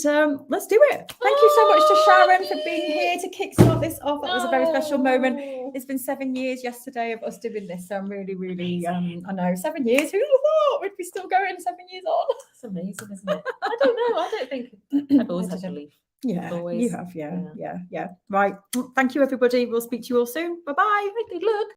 let's do it. Thank you so much to Sharon for being here to kickstart this off. That was a very special moment. It's been 7 years yesterday of us doing this. So I'm really, really, I know, 7 years. Who would have thought we'd be still going 7 years on? It's amazing, isn't it? I don't know. I don't think I've always had belief. Yeah, always. You have. Yeah. Right. Thank you, everybody. We'll speak to you all soon. Bye-bye. Good luck.